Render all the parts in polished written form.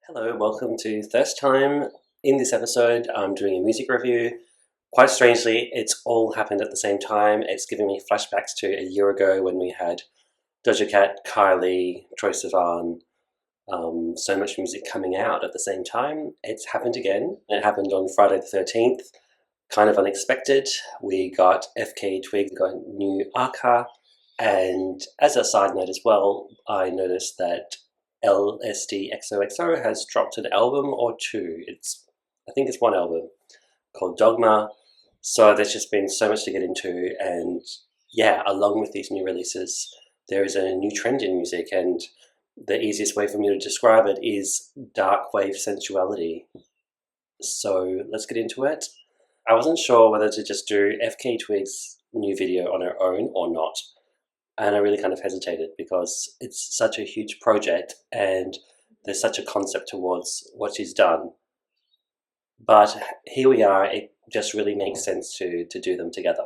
Hello, welcome to Thirst Time. In this episode, I'm doing a music review. Quite strangely, it's all happened at the same time. It's giving me flashbacks to a year ago when we had Doja Cat, Kylie, Troye Sivan, so much music coming out at the same time. It's happened again. It happened on Friday the 13th, kind of unexpected. We got FKA Twigs, got new Arca, and as a side note as well, I noticed that Eusexua has dropped an album or two. I think it's one album called Dogma. So there's just been so much to get into, and yeah, along with these new releases, there is a new trend in music, and the easiest way for me to describe it is DarkWaveSensuality. So let's get into it. I wasn't sure whether to just do FKA Twigs' new video on her own or not. And I really kind of hesitated because it's such a huge project and there's such a concept towards what she's done. But here we are, it just really makes sense to do them together.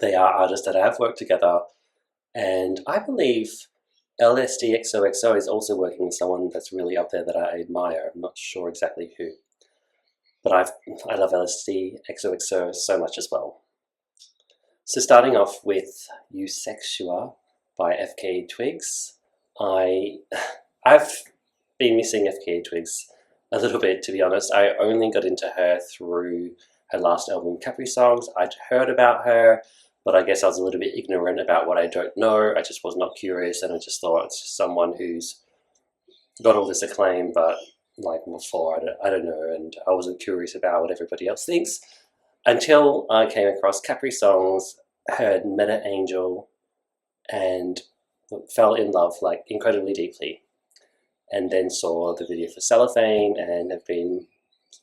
They are artists that have worked together, and I believe LSDXOXO is also working with someone that's really up there that I admire. I'm not sure exactly who. But I love LSDXOXO so much as well. So starting off with Eusexua by FKA Twigs. I've been missing FKA Twigs a little bit, to be honest. I only got into her through her last album, Capri Songs. I'd heard about her, but I guess I was a little bit ignorant about what I don't know. I just was not curious, and I just thought it's just someone who's got all this acclaim, but like before, I don't know, and I wasn't curious about what everybody else thinks. Until I came across Capri Songs, heard Meta Angel, and fell in love like incredibly deeply. And then saw the video for Cellophane, and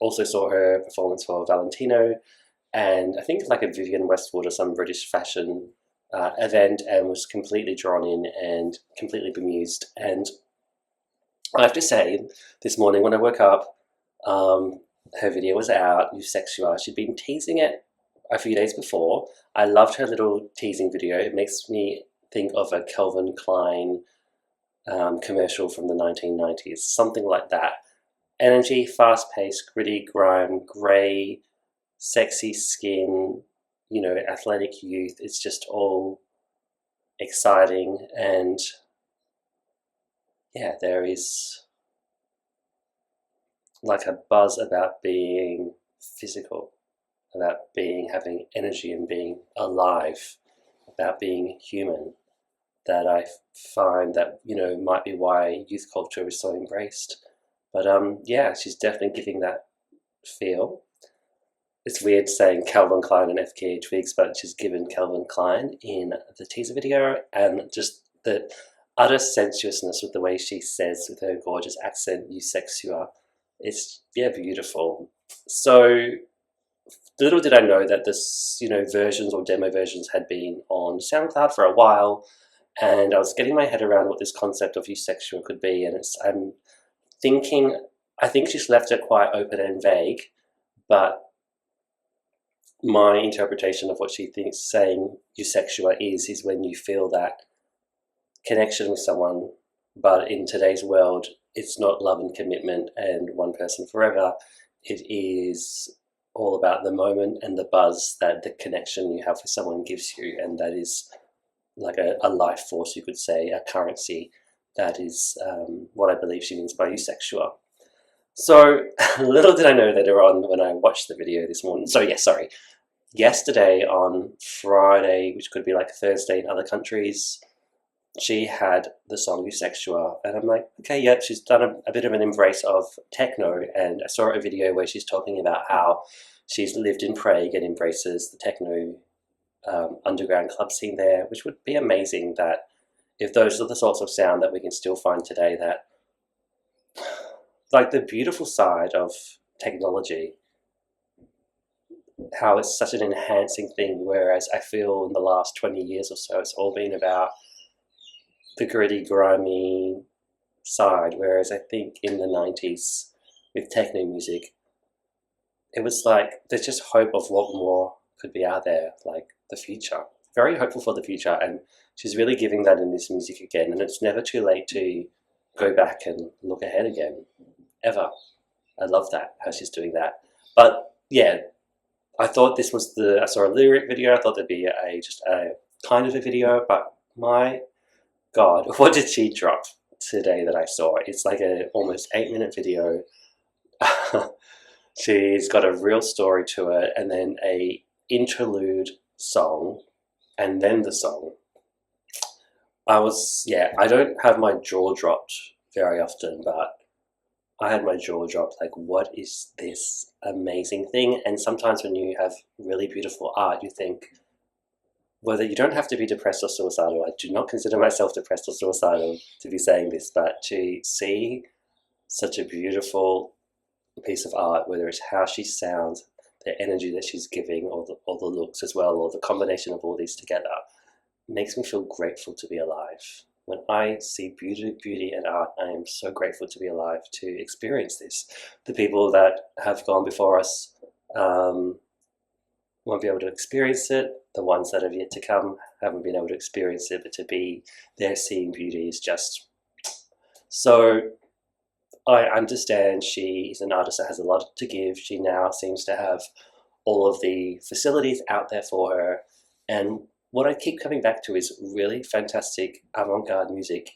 also saw her performance for Valentino, and I think like a Vivienne Westwood or some British fashion event, and was completely drawn in and completely bemused. And I have to say, this morning when I woke up, her video was out, Eusexua. She'd been teasing it a few days before. I loved her little teasing video. It makes me think of a Calvin Klein commercial from the 1990s, something like that. Energy, fast-paced, gritty grime, grey, sexy skin, you know, athletic youth. It's just all exciting, and yeah, there is like a buzz about being physical, about having energy and being alive, about being human, that I find that, you know, might be why youth culture is so embraced. But yeah, she's definitely giving that feel. It's weird saying Calvin Klein and FKA Twigs, but she's given Calvin Klein in the teaser video, and just the utter sensuousness with the way she says with her gorgeous accent, Eusexua. It's, yeah, beautiful. So little did I know that this, you know, versions or demo versions had been on SoundCloud for a while, and I was getting my head around what this concept of Eusexua could be, and I'm thinking, I think she's left it quite open and vague, but my interpretation of what she thinks saying Eusexua is when you feel that connection with someone, but in today's world, it's not love and commitment and one person forever. It is all about the moment and the buzz that the connection you have with someone gives you, and that is like a life force, you could say, a currency. That is what I believe she means by Eusexua. So little did I know later on when I watched the video this morning. So yeah, sorry. Yesterday on Friday, which could be like Thursday in other countries, she had the song Eusexua, and I'm like, okay, yep, she's done a bit of an embrace of techno, and I saw a video where she's talking about how she's lived in Prague and embraces the techno underground club scene there, which would be amazing. That if those are the sorts of sound that we can still find today, that like the beautiful side of technology, how it's such an enhancing thing, whereas I feel in the last 20 years or so, it's all been about the gritty, grimy side, whereas I think in the 90s with techno music, it was like there's just hope of what more could be out there, like the future. Very hopeful for the future, and she's really giving that in this music again, and it's never too late to go back and look ahead again. ever. I love that, how she's doing that. But yeah, I thought this was I saw a lyric video, I thought there'd be just a kind of a video, but my God, what did she drop today that I saw? It's like a almost 8-minute video. She's got a real story to it, and then a interlude song, and then the song. I don't have my jaw dropped very often, but I had my jaw dropped, like, what is this amazing thing? And sometimes when you have really beautiful art, you think, whether you don't have to be depressed or suicidal. I do not consider myself depressed or suicidal to be saying this, but to see such a beautiful piece of art, whether it's how she sounds, the energy that she's giving, or the looks as well, or the combination of all these together, makes me feel grateful to be alive. When I see beauty and art, I am so grateful to be alive to experience this. The people that have gone before us won't be able to experience it. The ones that have yet to come haven't been able to experience it, but to be there seeing beauty is just... So I understand she is an artist that has a lot to give. She now seems to have all of the facilities out there for her. And what I keep coming back to is really fantastic avant-garde music.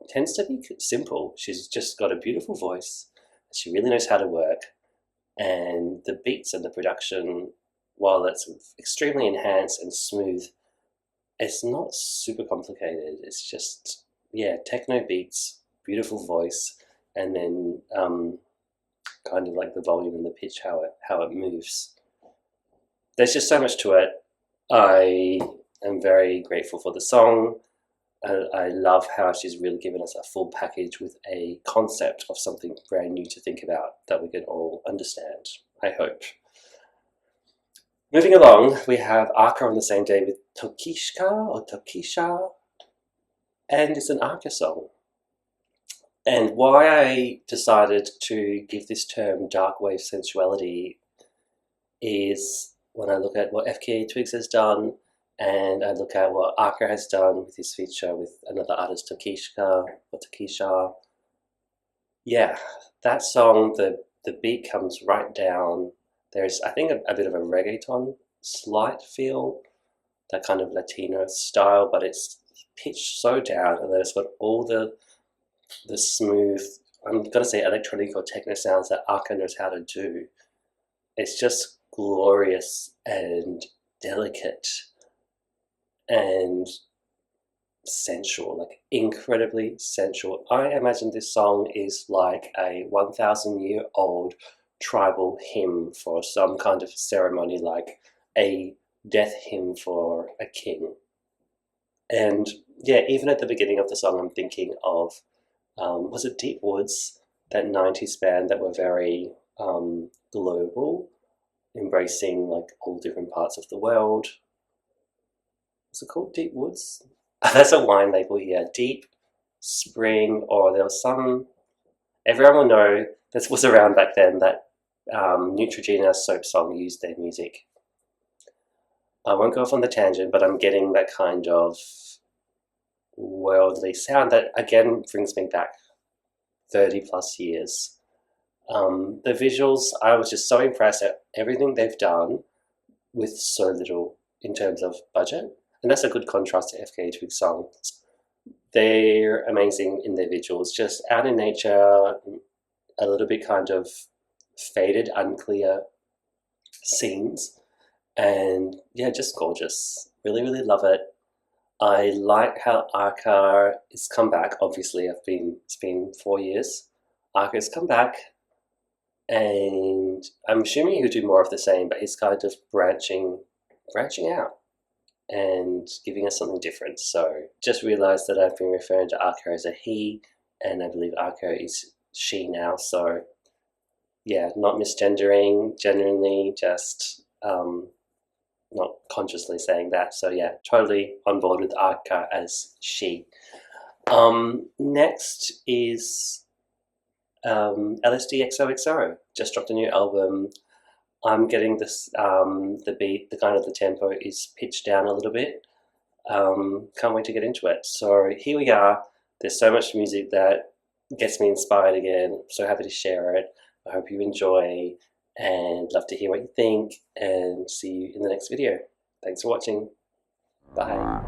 It tends to be simple. She's just got a beautiful voice. She really knows how to work. And the beats and the production, while it's extremely enhanced and smooth, it's not super complicated. It's just, yeah, techno beats, beautiful voice, and then kind of like the volume and the pitch, how it moves. There's just so much to it. I am very grateful for the song. I love how she's really given us a full package with a concept of something brand new to think about that we can all understand, I hope. Moving along, we have Arca on the same day with Tokisha, and it's an Arca song. And why I decided to give this term DarkWaveSensuality is when I look at what FKA Twigs has done, and I look at what Arca has done with his feature with another artist, Tokisha. Yeah, that song, the beat comes right down. There's, I think, a bit of a reggaeton slight feel, that kind of Latino style, but it's pitched so down, and then it's got all the smooth, I'm going to say electronic or techno sounds that Arca knows how to do. It's just glorious and delicate and sensual, like incredibly sensual. I imagine this song is like a 1,000-year-old tribal hymn for some kind of ceremony, like a death hymn for a king. And yeah, even at the beginning of the song, I'm thinking of, was it Deep Woods, that 90s band that were very global, embracing like all different parts of the world. Was it called Deep Woods? That's a wine label here. Deep Spring, or there was some, everyone will know, this was around back then, that Neutrogena soap song used their music. I won't go off on the tangent, but I'm getting that kind of worldly sound that again brings me back 30 plus years. The visuals, I was just so impressed at everything they've done with so little in terms of budget. And that's a good contrast to FKA Twigs songs. They're amazing in their visuals, just out in nature, a little bit kind of faded, unclear scenes. And yeah, just gorgeous. Really, really love it. I like how Arca has come back. Obviously, it's been 4 years. Arca has come back, and I'm assuming he'll do more of the same, but he's kind of branching out and giving us something different. So just realized that I've been referring to Arca as a he, and I believe Arca is she now. So yeah, not misgendering, genuinely just not consciously saying that. So yeah, totally on board with Arca as she. Next is LSD just dropped a new album. I'm getting this, the beat, the kind of the tempo is pitched down a little bit. Can't wait to get into it. So here we are. There's so much music that gets me inspired again. So happy to share it. I hope you enjoy and love to hear what you think, and see you in the next video. Thanks for watching. Bye.